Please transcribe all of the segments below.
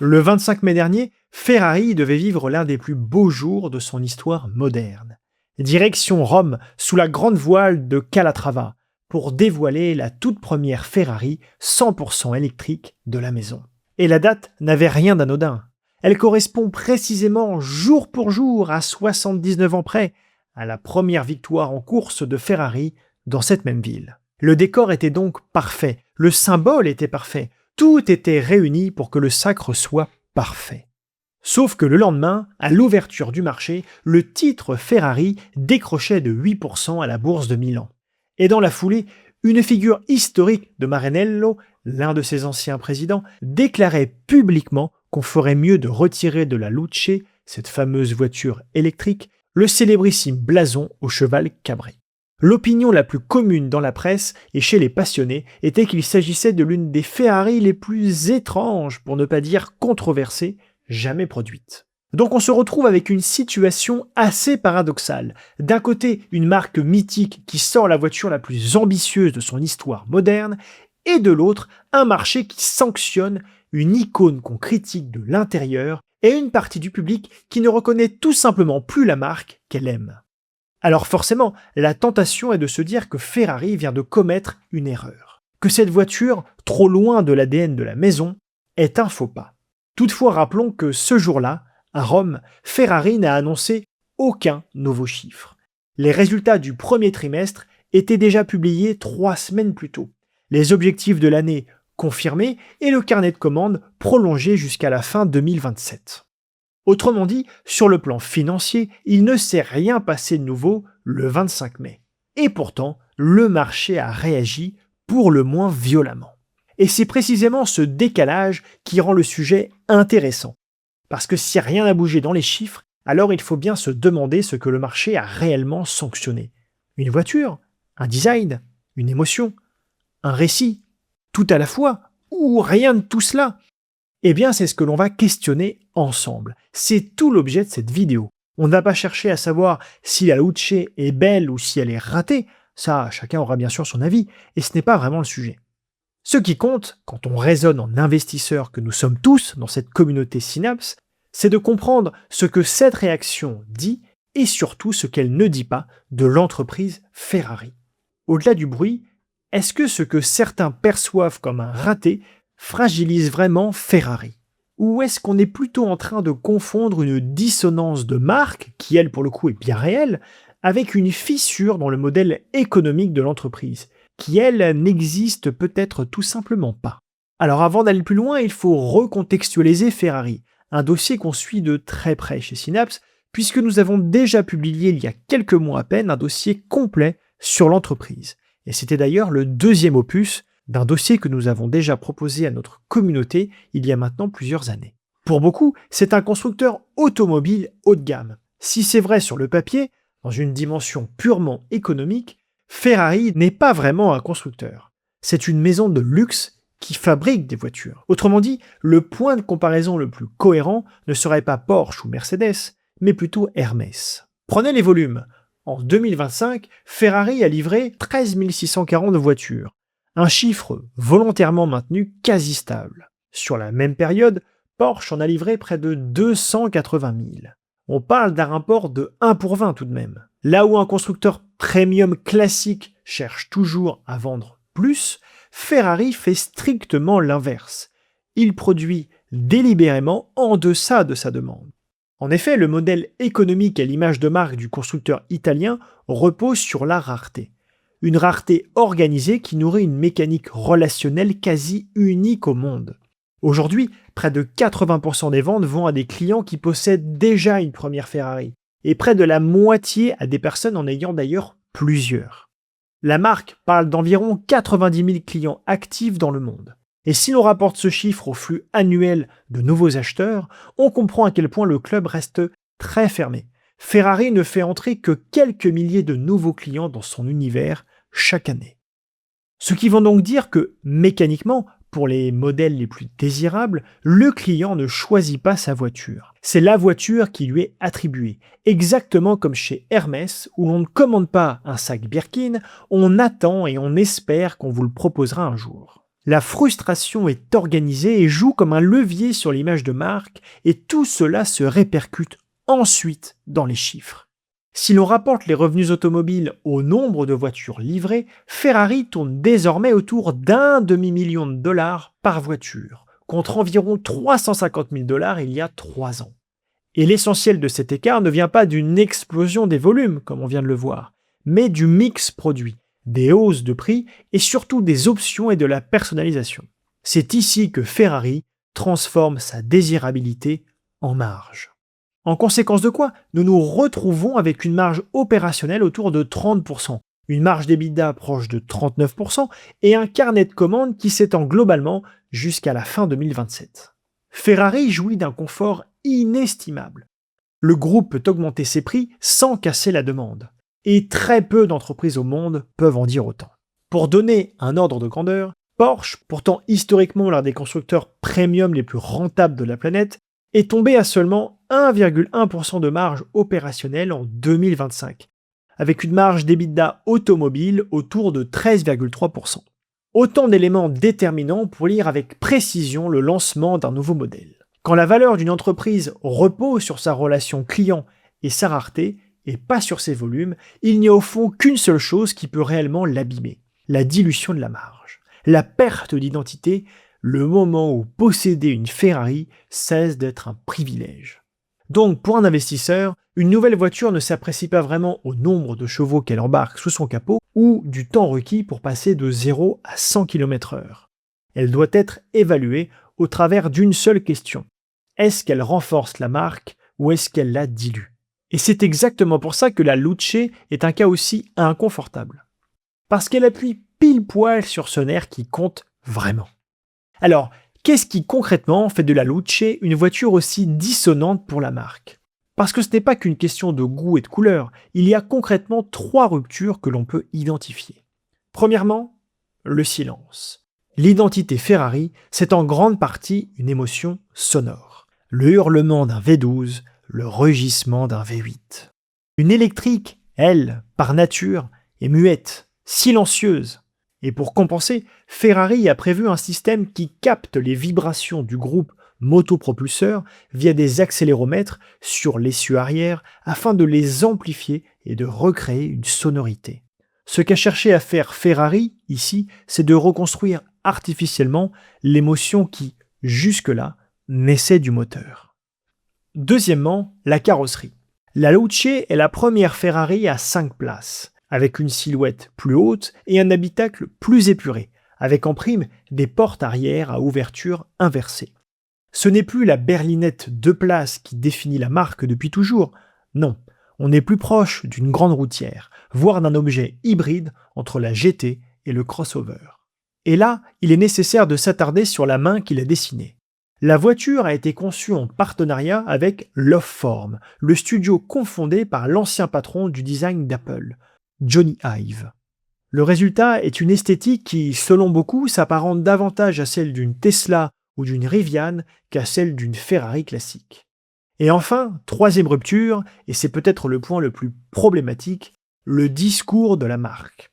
Le 25 mai dernier, Ferrari devait vivre l'un des plus beaux jours de son histoire moderne. Direction Rome, sous la grande voile de Calatrava, pour dévoiler la toute première Ferrari 100% électrique de la maison. Et la date n'avait rien d'anodin. Elle correspond précisément jour pour jour, à 79 ans près, à la première victoire en course de Ferrari dans cette même ville. Le décor était donc parfait, le symbole était parfait, tout était réuni pour que le sacre soit parfait. Sauf que le lendemain, à l'ouverture du marché, le titre Ferrari décrochait de 8% à la bourse de Milan. Et dans la foulée, une figure historique de Maranello, l'un de ses anciens présidents, déclarait publiquement qu'on ferait mieux de retirer de la Luce, cette fameuse voiture électrique, le célébrissime blason au cheval cabré. L'opinion la plus commune dans la presse et chez les passionnés était qu'il s'agissait de l'une des Ferrari les plus étranges, pour ne pas dire controversées, jamais produites. Donc on se retrouve avec une situation assez paradoxale. D'un côté, une marque mythique qui sort la voiture la plus ambitieuse de son histoire moderne, et de l'autre, un marché qui sanctionne une icône qu'on critique de l'intérieur et une partie du public qui ne reconnaît tout simplement plus la marque qu'elle aime. Alors forcément, la tentation est de se dire que Ferrari vient de commettre une erreur, que cette voiture, trop loin de l'ADN de la maison, est un faux pas. Toutefois, rappelons que ce jour-là, à Rome, Ferrari n'a annoncé aucun nouveau chiffre. Les résultats du premier trimestre étaient déjà publiés 3 semaines plus tôt, les objectifs de l'année confirmés et le carnet de commandes prolongé jusqu'à la fin 2027. Autrement dit, sur le plan financier, il ne s'est rien passé de nouveau le 25 mai. Et pourtant, le marché a réagi pour le moins violemment. Et c'est précisément ce décalage qui rend le sujet intéressant. Parce que si rien n'a bougé dans les chiffres, alors il faut bien se demander ce que le marché a réellement sanctionné. Une voiture, un design, une émotion, un récit, tout à la fois, ou rien de tout cela. Eh bien, c'est ce que l'on va questionner ensemble. C'est tout l'objet de cette vidéo. On ne va pas chercher à savoir si la Luce est belle ou si elle est ratée. Ça, chacun aura bien sûr son avis, et ce n'est pas vraiment le sujet. Ce qui compte, quand on raisonne en investisseur que nous sommes tous dans cette communauté Synapse, c'est de comprendre ce que cette réaction dit et surtout ce qu'elle ne dit pas de l'entreprise Ferrari. Au-delà du bruit, est-ce que ce que certains perçoivent comme un raté fragilise vraiment Ferrari? Ou est-ce qu'on est plutôt en train de confondre une dissonance de marque, qui elle pour le coup est bien réelle, avec une fissure dans le modèle économique de l'entreprise, qui elle n'existe peut-être tout simplement pas? Alors avant d'aller plus loin, il faut recontextualiser Ferrari, un dossier qu'on suit de très près chez Synapse, puisque nous avons déjà publié il y a quelques mois à peine un dossier complet sur l'entreprise. Et c'était d'ailleurs le deuxième opus d'un dossier que nous avons déjà proposé à notre communauté il y a maintenant plusieurs années. Pour beaucoup, c'est un constructeur automobile haut de gamme. Si c'est vrai sur le papier, dans une dimension purement économique, Ferrari n'est pas vraiment un constructeur. C'est une maison de luxe qui fabrique des voitures. Autrement dit, le point de comparaison le plus cohérent ne serait pas Porsche ou Mercedes, mais plutôt Hermès. Prenez les volumes. En 2025, Ferrari a livré 13 640 voitures. Un chiffre volontairement maintenu quasi stable. Sur la même période, Porsche en a livré près de 280 000. On parle d'un rapport de 1 pour 20 tout de même. Là où un constructeur premium classique cherche toujours à vendre plus, Ferrari fait strictement l'inverse. Il produit délibérément en deçà de sa demande. En effet, le modèle économique à l'image de marque du constructeur italien repose sur la rareté. Une rareté organisée qui nourrit une mécanique relationnelle quasi unique au monde. Aujourd'hui, près de 80% des ventes vont à des clients qui possèdent déjà une première Ferrari, et près de la moitié à des personnes en ayant d'ailleurs plusieurs. La marque parle d'environ 90 000 clients actifs dans le monde. Et si l'on rapporte ce chiffre au flux annuel de nouveaux acheteurs, on comprend à quel point le club reste très fermé. Ferrari ne fait entrer que quelques milliers de nouveaux clients dans son univers chaque année. Ce qui veut donc dire que, mécaniquement, pour les modèles les plus désirables, le client ne choisit pas sa voiture. C'est la voiture qui lui est attribuée, exactement comme chez Hermès, où l'on ne commande pas un sac Birkin, on attend et on espère qu'on vous le proposera un jour. La frustration est organisée et joue comme un levier sur l'image de marque, et tout cela se répercute ensuite dans les chiffres. Si l'on rapporte les revenus automobiles au nombre de voitures livrées, Ferrari tourne désormais autour d'1 demi-million de dollars par voiture, contre environ 350 000 dollars il y a 3 ans. Et l'essentiel de cet écart ne vient pas d'une explosion des volumes, comme on vient de le voir, mais du mix produit, des hausses de prix et surtout des options et de la personnalisation. C'est ici que Ferrari transforme sa désirabilité en marge. En conséquence de quoi, nous nous retrouvons avec une marge opérationnelle autour de 30%, une marge d'EBITDA proche de 39% et un carnet de commandes qui s'étend globalement jusqu'à la fin 2027. Ferrari jouit d'un confort inestimable. Le groupe peut augmenter ses prix sans casser la demande. Et très peu d'entreprises au monde peuvent en dire autant. Pour donner un ordre de grandeur, Porsche, pourtant historiquement l'un des constructeurs premium les plus rentables de la planète, est tombé à seulement 1,1% de marge opérationnelle en 2025, avec une marge d'EBITDA automobile autour de 13,3%. Autant d'éléments déterminants pour lire avec précision le lancement d'un nouveau modèle. Quand la valeur d'une entreprise repose sur sa relation client et sa rareté, et pas sur ses volumes, il n'y a au fond qu'une seule chose qui peut réellement l'abîmer, la dilution de la marge, la perte d'identité, le moment où posséder une Ferrari cesse d'être un privilège. Donc pour un investisseur, une nouvelle voiture ne s'apprécie pas vraiment au nombre de chevaux qu'elle embarque sous son capot ou du temps requis pour passer de 0 à 100 km/h. Elle doit être évaluée au travers d'une seule question. Est-ce qu'elle renforce la marque ou est-ce qu'elle la dilue ? Et c'est exactement pour ça que la Luce est un cas aussi inconfortable. Parce qu'elle appuie pile poil sur ce nerf qui compte vraiment. Alors, qu'est-ce qui concrètement fait de la Luce une voiture aussi dissonante pour la marque ? Parce que ce n'est pas qu'une question de goût et de couleur, il y a concrètement 3 ruptures que l'on peut identifier. Premièrement, le silence. L'identité Ferrari, c'est en grande partie une émotion sonore. Le hurlement d'un V12, le rugissement d'un V8. Une électrique, elle, par nature, est muette, silencieuse. Et pour compenser, Ferrari a prévu un système qui capte les vibrations du groupe motopropulseur via des accéléromètres sur l'essieu arrière afin de les amplifier et de recréer une sonorité. Ce qu'a cherché à faire Ferrari, ici, c'est de reconstruire artificiellement l'émotion qui, jusque-là, naissait du moteur. Deuxièmement, la carrosserie. La Luce est la première Ferrari à 5 places, avec une silhouette plus haute et un habitacle plus épuré, avec en prime des portes arrière à ouverture inversée. Ce n'est plus la berlinette 2 places qui définit la marque depuis toujours, non, on est plus proche d'une grande routière, voire d'un objet hybride entre la GT et le crossover. Et là, il est nécessaire de s'attarder sur la main qui l'a dessinée. La voiture a été conçue en partenariat avec Loveform, le studio cofondé par l'ancien patron du design d'Apple, Johnny Ive. Le résultat est une esthétique qui, selon beaucoup, s'apparente davantage à celle d'une Tesla ou d'une Rivian qu'à celle d'une Ferrari classique. Et enfin, troisième rupture, et c'est peut-être le point le plus problématique, le discours de la marque.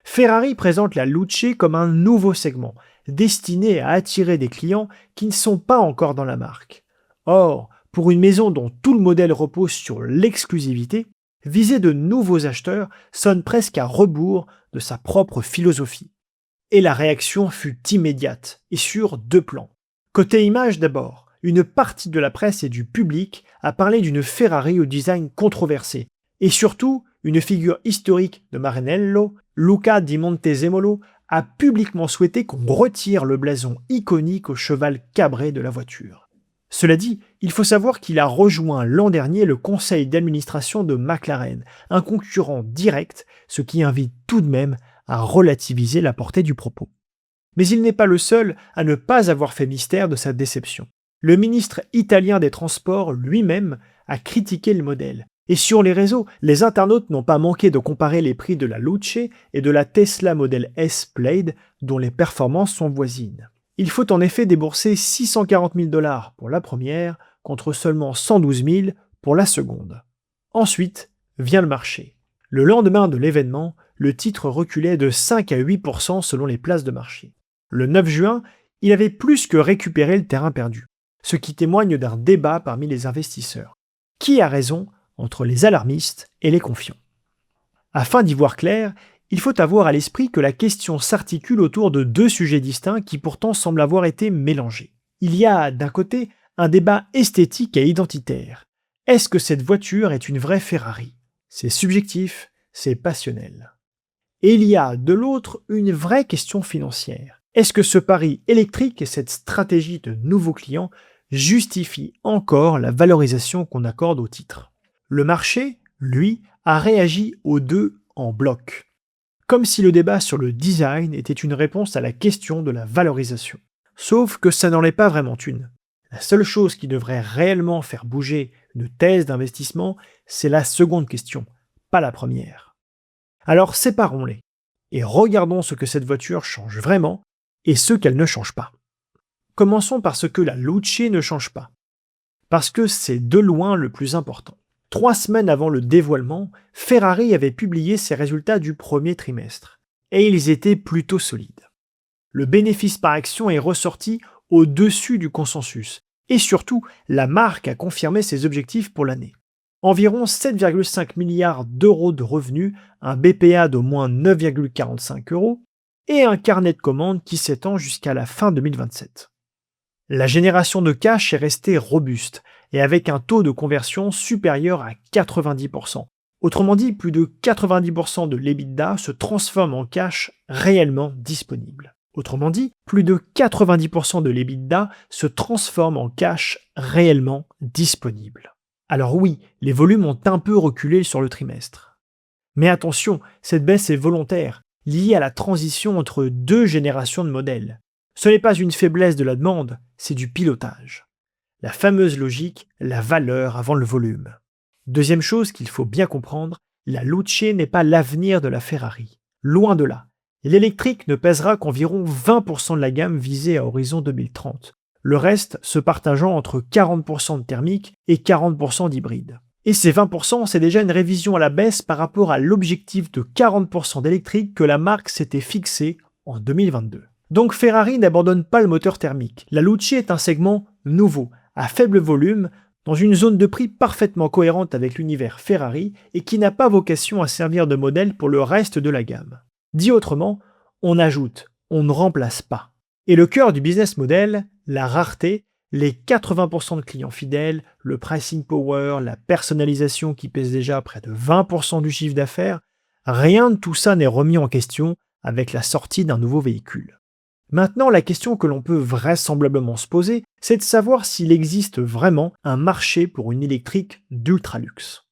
Ferrari présente la Luce comme un nouveau segment, destiné à attirer des clients qui ne sont pas encore dans la marque. Or, pour une maison dont tout le modèle repose sur l'exclusivité, viser de nouveaux acheteurs sonne presque à rebours de sa propre philosophie. Et la réaction fut immédiate, et sur 2 plans. Côté image d'abord, une partie de la presse et du public a parlé d'une Ferrari au design controversé, et surtout, une figure historique de Maranello, Luca di Montezemolo, a publiquement souhaité qu'on retire le blason iconique au cheval cabré de la voiture. Cela dit, il faut savoir qu'il a rejoint l'an dernier le conseil d'administration de McLaren, un concurrent direct, ce qui invite tout de même à relativiser la portée du propos. Mais il n'est pas le seul à ne pas avoir fait mystère de sa déception. Le ministre italien des Transports lui-même a critiqué le modèle. Et sur les réseaux, les internautes n'ont pas manqué de comparer les prix de la Luce et de la Tesla Model S Plaid, dont les performances sont voisines. Il faut en effet débourser 640 000 $ pour la première, contre seulement 112 000 pour la seconde. Ensuite vient le marché. Le lendemain de l'événement, le titre reculait de 5 à 8% selon les places de marché. Le 9 juin, il avait plus que récupéré le terrain perdu, ce qui témoigne d'un débat parmi les investisseurs. Qui a raison entre les alarmistes et les confiants? Afin d'y voir clair, il faut avoir à l'esprit que la question s'articule autour de deux sujets distincts qui pourtant semblent avoir été mélangés. Il y a, d'un côté, un débat esthétique et identitaire. Est-ce que cette voiture est une vraie Ferrari? C'est subjectif, c'est passionnel. Et il y a, de l'autre, une vraie question financière. Est-ce que ce pari électrique et cette stratégie de nouveaux clients justifient encore la valorisation qu'on accorde au titre? Le marché, lui, a réagi aux deux en bloc. Comme si le débat sur le design était une réponse à la question de la valorisation. Sauf que ça n'en est pas vraiment une. La seule chose qui devrait réellement faire bouger une thèse d'investissement, c'est la seconde question, pas la première. Alors séparons-les et regardons ce que cette voiture change vraiment et ce qu'elle ne change pas. Commençons par ce que la Luce ne change pas, parce que c'est de loin le plus important. 3 semaines avant le dévoilement, Ferrari avait publié ses résultats du premier trimestre, et ils étaient plutôt solides. Le bénéfice par action est ressorti au-dessus du consensus, et surtout, la marque a confirmé ses objectifs pour l'année. Environ 7,5 milliards d'euros de revenus, un BPA d'au moins 9,45 euros, et un carnet de commandes qui s'étend jusqu'à la fin 2027. La génération de cash est restée robuste, et avec un taux de conversion supérieur à 90%. Autrement dit, plus de 90% de l'EBITDA se transforme en cash réellement disponible. Autrement dit, plus de 90% de l'EBITDA se transforme en cash réellement disponible. Alors oui, les volumes ont un peu reculé sur le trimestre. Mais attention, cette baisse est volontaire, liée à la transition entre deux générations de modèles. Ce n'est pas une faiblesse de la demande, c'est du pilotage. La fameuse logique, la valeur avant le volume. Deuxième chose qu'il faut bien comprendre, la Luce n'est pas l'avenir de la Ferrari. Loin de là. L'électrique ne pèsera qu'environ 20% de la gamme visée à horizon 2030. Le reste se partageant entre 40% de thermique et 40% d'hybride. Et ces 20%, c'est déjà une révision à la baisse par rapport à l'objectif de 40% d'électrique que la marque s'était fixé en 2022. Donc Ferrari n'abandonne pas le moteur thermique. La Luce est un segment nouveau, à faible volume, dans une zone de prix parfaitement cohérente avec l'univers Ferrari et qui n'a pas vocation à servir de modèle pour le reste de la gamme. Dit autrement, on ajoute, on ne remplace pas. Et le cœur du business model, la rareté, les 80% de clients fidèles, le pricing power, la personnalisation qui pèse déjà près de 20% du chiffre d'affaires, rien de tout ça n'est remis en question avec la sortie d'un nouveau véhicule. Maintenant, la question que l'on peut vraisemblablement se poser, c'est de savoir s'il existe vraiment un marché pour une électrique d'ultra-luxe.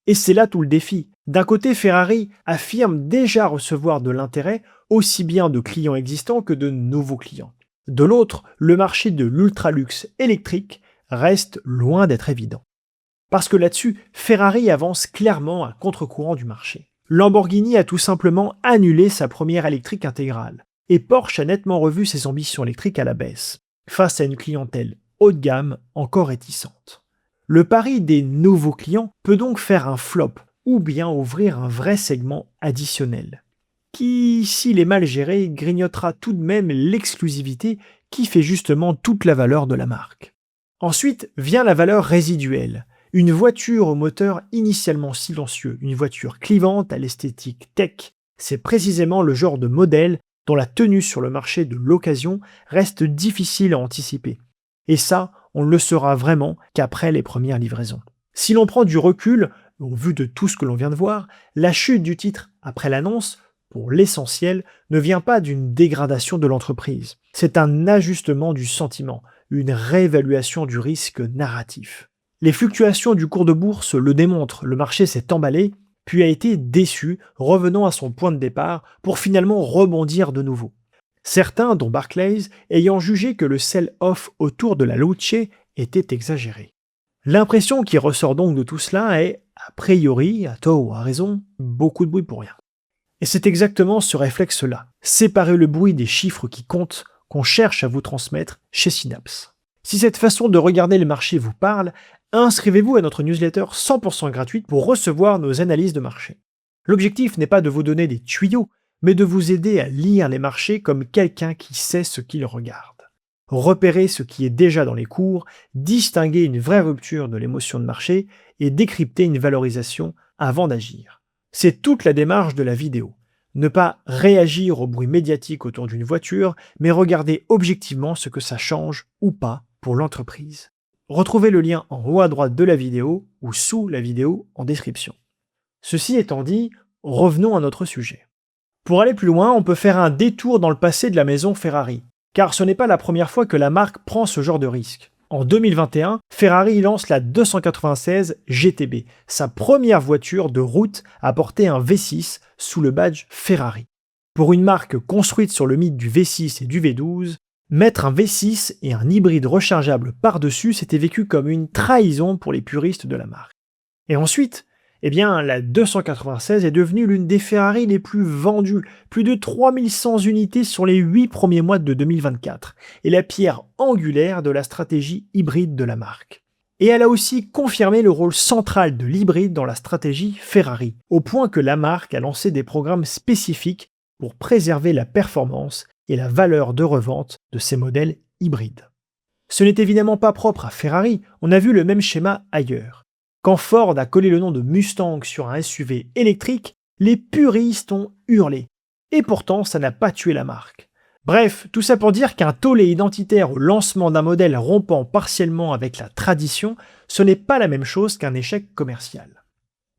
Et c'est là tout le défi. D'un côté, Ferrari affirme déjà recevoir de l'intérêt aussi bien de clients existants que de nouveaux clients. De l'autre, le marché de l'ultra-luxe électrique reste loin d'être évident. Parce que là-dessus, Ferrari avance clairement à contre-courant du marché. Lamborghini a tout simplement annulé sa première électrique intégrale. Et Porsche a nettement revu ses ambitions électriques à la baisse, face à une clientèle haut de gamme encore réticente. Le pari des nouveaux clients peut donc faire un flop, ou bien ouvrir un vrai segment additionnel, qui, s'il est mal géré, grignotera tout de même l'exclusivité qui fait justement toute la valeur de la marque. Ensuite vient la valeur résiduelle, une voiture au moteur initialement silencieux, une voiture clivante à l'esthétique tech, c'est précisément le genre de modèle dont la tenue sur le marché de l'occasion reste difficile à anticiper. Et ça, on ne le saura vraiment qu'après les premières livraisons. Si l'on prend du recul, au vu de tout ce que l'on vient de voir, la chute du titre après l'annonce, pour l'essentiel, ne vient pas d'une dégradation de l'entreprise. C'est un ajustement du sentiment, une réévaluation du risque narratif. Les fluctuations du cours de bourse le démontrent, le marché s'est emballé, puis a été déçu, revenant à son point de départ pour finalement rebondir de nouveau. Certains, dont Barclays, ayant jugé que le sell-off autour de la Luce était exagéré. L'impression qui ressort donc de tout cela est, a priori, à tort ou à raison, beaucoup de bruit pour rien. Et c'est exactement ce réflexe-là, séparer le bruit des chiffres qui comptent, qu'on cherche à vous transmettre chez Synapse. Si cette façon de regarder le marché vous parle, inscrivez-vous à notre newsletter 100% gratuite pour recevoir nos analyses de marché. L'objectif n'est pas de vous donner des tuyaux, mais de vous aider à lire les marchés comme quelqu'un qui sait ce qu'il regarde. Repérer ce qui est déjà dans les cours, distinguer une vraie rupture de l'émotion de marché et décrypter une valorisation avant d'agir. C'est toute la démarche de la vidéo. Ne pas réagir au bruit médiatique autour d'une voiture, mais regarder objectivement ce que ça change ou pas pour l'entreprise. Retrouvez le lien en haut à droite de la vidéo ou sous la vidéo en description. Ceci étant dit, revenons à notre sujet. Pour aller plus loin, on peut faire un détour dans le passé de la maison Ferrari, car ce n'est pas la première fois que la marque prend ce genre de risque. En 2021, Ferrari lance la 296 GTB, sa première voiture de route à porter un V6 sous le badge Ferrari. Pour une marque construite sur le mythe du V6 et du V12, mettre un V6 et un hybride rechargeable par-dessus s'était vécu comme une trahison pour les puristes de la marque. Et ensuite, la 296 est devenue l'une des Ferrari les plus vendues, plus de 3100 unités sur les 8 premiers mois de 2024, et la pierre angulaire de la stratégie hybride de la marque. Et elle a aussi confirmé le rôle central de l'hybride dans la stratégie Ferrari, au point que la marque a lancé des programmes spécifiques pour préserver la performance et la valeur de revente de ces modèles hybrides. Ce n'est évidemment pas propre à Ferrari, on a vu le même schéma ailleurs. Quand Ford a collé le nom de Mustang sur un SUV électrique, les puristes ont hurlé. Et pourtant, ça n'a pas tué la marque. Bref, tout ça pour dire qu'un tollé identitaire au lancement d'un modèle rompant partiellement avec la tradition, ce n'est pas la même chose qu'un échec commercial.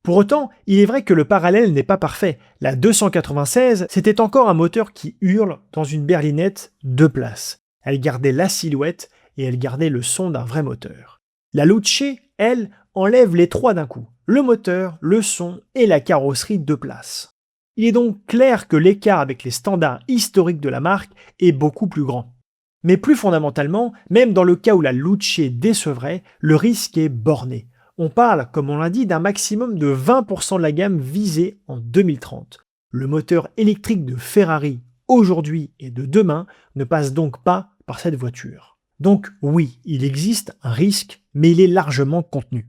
Pour autant, il est vrai que le parallèle n'est pas parfait. La 296, c'était encore un moteur qui hurle dans une berlinette 2 places. Elle gardait la silhouette et elle gardait le son d'un vrai moteur. La Luce, elle, enlève les trois d'un coup, le moteur, le son et la carrosserie 2 places. Il est donc clair que l'écart avec les standards historiques de la marque est beaucoup plus grand. Mais plus fondamentalement, même dans le cas où la Luce décevrait, le risque est borné. On parle, comme on l'a dit, d'un maximum de 20% de la gamme visée en 2030. Le moteur électrique de Ferrari, aujourd'hui et de demain, ne passe donc pas par cette voiture. Donc oui, il existe un risque, mais il est largement contenu.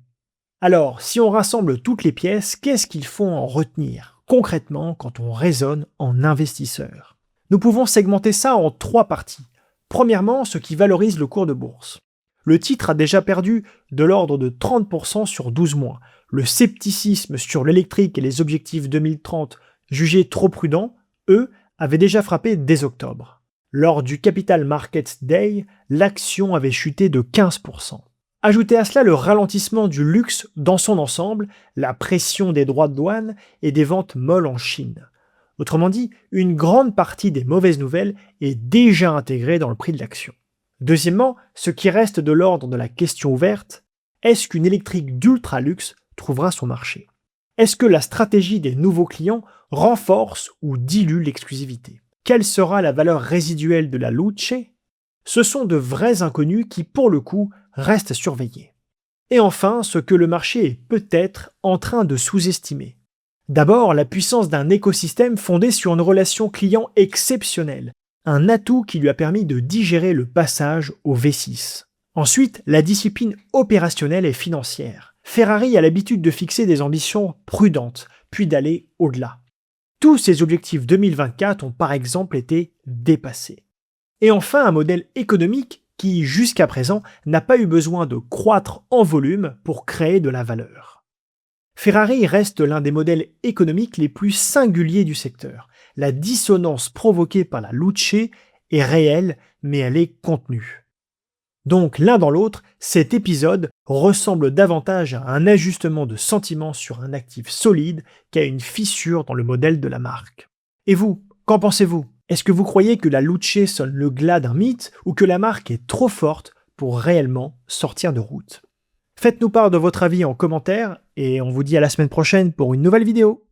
Alors, si on rassemble toutes les pièces, qu'est-ce qu'il faut en retenir concrètement quand on raisonne en investisseur? Nous pouvons segmenter ça en 3 parties. Premièrement, ce qui valorise le cours de bourse. Le titre a déjà perdu de l'ordre de 30% sur 12 mois. Le scepticisme sur l'électrique et les objectifs 2030 jugés trop prudents, eux, avaient déjà frappé dès octobre. Lors du Capital Markets Day, l'action avait chuté de 15%. Ajoutez à cela le ralentissement du luxe dans son ensemble, la pression des droits de douane et des ventes molles en Chine. Autrement dit, une grande partie des mauvaises nouvelles est déjà intégrée dans le prix de l'action. Deuxièmement, ce qui reste de l'ordre de la question ouverte, est-ce qu'une électrique d'ultra luxe trouvera son marché? Est-ce que la stratégie des nouveaux clients renforce ou dilue l'exclusivité? Quelle sera la valeur résiduelle de la Luce? Ce sont de vrais inconnus qui, pour le coup, restent surveillés. Et enfin, ce que le marché est peut-être en train de sous-estimer. D'abord, la puissance d'un écosystème fondé sur une relation client exceptionnelle, un atout qui lui a permis de digérer le passage au V6. Ensuite, la discipline opérationnelle et financière. Ferrari a l'habitude de fixer des ambitions prudentes, puis d'aller au-delà. Tous ses objectifs 2024 ont par exemple été dépassés. Et enfin, un modèle économique qui, jusqu'à présent, n'a pas eu besoin de croître en volume pour créer de la valeur. Ferrari reste l'un des modèles économiques les plus singuliers du secteur. La dissonance provoquée par la Luce est réelle, mais elle est contenue. Donc, l'un dans l'autre, cet épisode ressemble davantage à un ajustement de sentiments sur un actif solide qu'à une fissure dans le modèle de la marque. Et vous, qu'en pensez-vous ? Est-ce que vous croyez que la Luce sonne le glas d'un mythe ou que la marque est trop forte pour réellement sortir de route? Faites-nous part de votre avis en commentaire et on vous dit à la semaine prochaine pour une nouvelle vidéo.